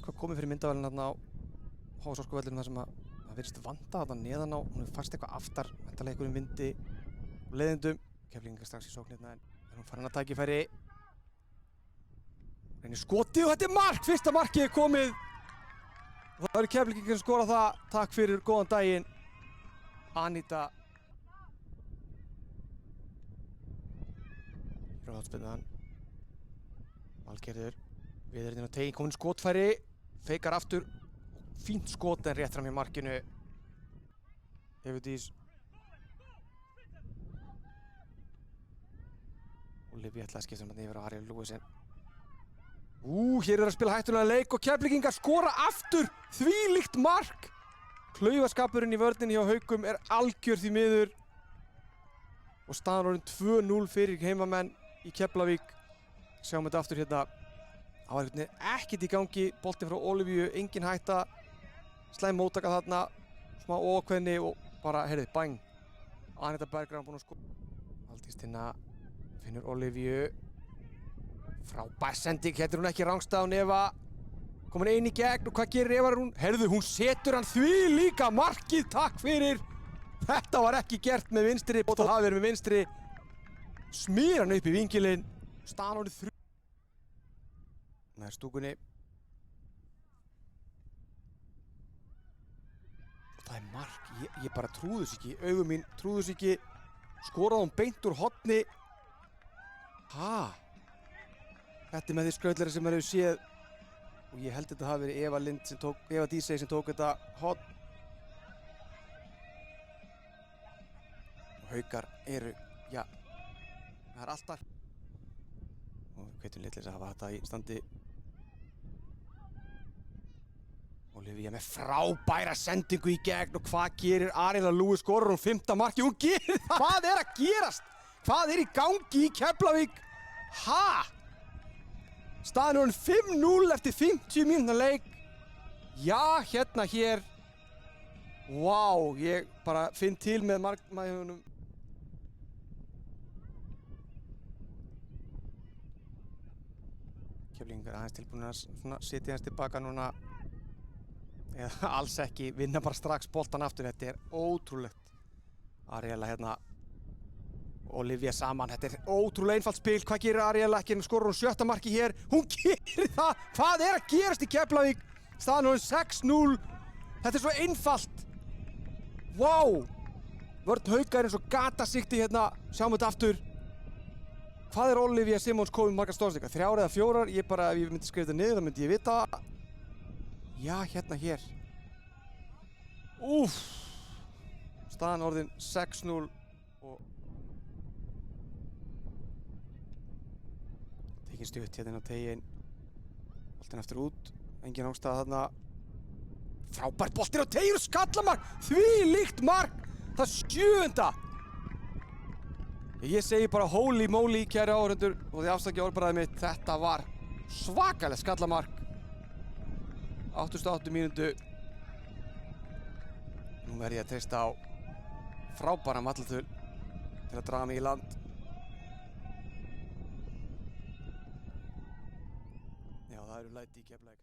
eitthvað komið fyrir myndavælinn þarna á Hófsárskóvellinum þar sem að það virðist vanta þarna neðan á. Hún hefur færst eitthvað aftar, væntanlega einhverjum vindi og leiðindum. Keflvíkingar strax í sókn hérna en hún farin að tækifæri. Reynir skotið og þetta er mark! Fyrsta markið er komið. Og það eru Keflvíkingar sem skora það. Takk fyrir, góðan daginn. Anita. Hér á hotspinnan. Valgerður. Viðurinn á teigin, komin skotfæri. Feikar aftur. Fínt skot en rétt fram í markinu. Evudís. Olivia ætlaði að skipta hann yfir á Ariel Lúisin. Hér er að spila hættulega leik og Keflvíkingar skora aftur! Þvílíkt mark! Klaufaskapurinn í vörninni hjá Haukum er algjör því miður. Og staðan orðin 2-0 fyrir heimamenn í Keflavík. Sjáum þetta aftur hérna. Það var ekkert í gangi, boltinn frá Olivia, engin hætta. Slæm móttaka þarna, smá ókveðni og bara, heyrðu, bang. Anita Berggrán búin að Valdís Tinna finnur Olivia. Frábær sending, hérna er hún ekki rangstað á Eva. Komin ein í gegn og hvað gerir Eva? Heyrðu, hún setur hann því líka markið, takk fyrir. Þetta var ekki gert með vinstri, og það hafi verið með vinstri. Smýr hann upp í vinkilinn, staðan orðið 3. Nær stúkunni. Og það er mark, ég bara trúði þess ekki, augum mín trúði þess ekki. Skoraði hún beint úr horni. Þetta er með því skrautlegri sem maður hefur séð. Og ég held þetta hafi verið Eva Dísey sem tók þetta horn. Og Haukar eru, já, það er alltaf. Og við hvetjum litlis að hafa þetta í standi. Olivia með frábæra sendingu í gegn og hvað gerir Ariel Lúis? Skorar hún 5. markið? Hún gerir það! Hvað er að gerast? Hvað er í gangi í Keflavík? Staðan er orðin 5-0 eftir 50 mínútna leik. Já, hérna hér. Vá, ég bara finn til með markmæðunum. Keflvíkingar aðeins tilbúin að sitja aðeins tilbaka núna. Eða alls ekki, vinna bara strax boltan aftur. Þetta er ótrúlegt. Ariela hérna. Olivia saman, þetta er ótrúlega einfalt spil. Hvað gerir Ariela ekki? Skorar hún 7. marki hér. Hún gerir það! Hvað er að gerast í Keflavík? Staðan er 6-0. Þetta er svo einfalt. Vá! Vörn Hauka er eins og gatasikti hérna. Sjáum þetta aftur. Hvað er Olivia Simons komið margar stóðsleika? 3 eða 4? Ég bara, ef ég myndi skrifa þetta niður, þá myndi ég vita það. Já, hérna hér. Staðan orðin 6-0 og tekin stutt hérna á tegin. Boltinn aftur út. Engin ástæða þarna. Frábært boltinn á tegin og skallamark! Þvílíkt mark! Það 7. Ég segi bara holy moly, kæri áhorfendur, og þið afsakið orðbragðið mitt. Þetta var svakalegt skallamark. 88 mínútu. Nú verð ég að treysta á frábæran Vallathul til að draga mig í land. Já, það eru læti í Keflavík.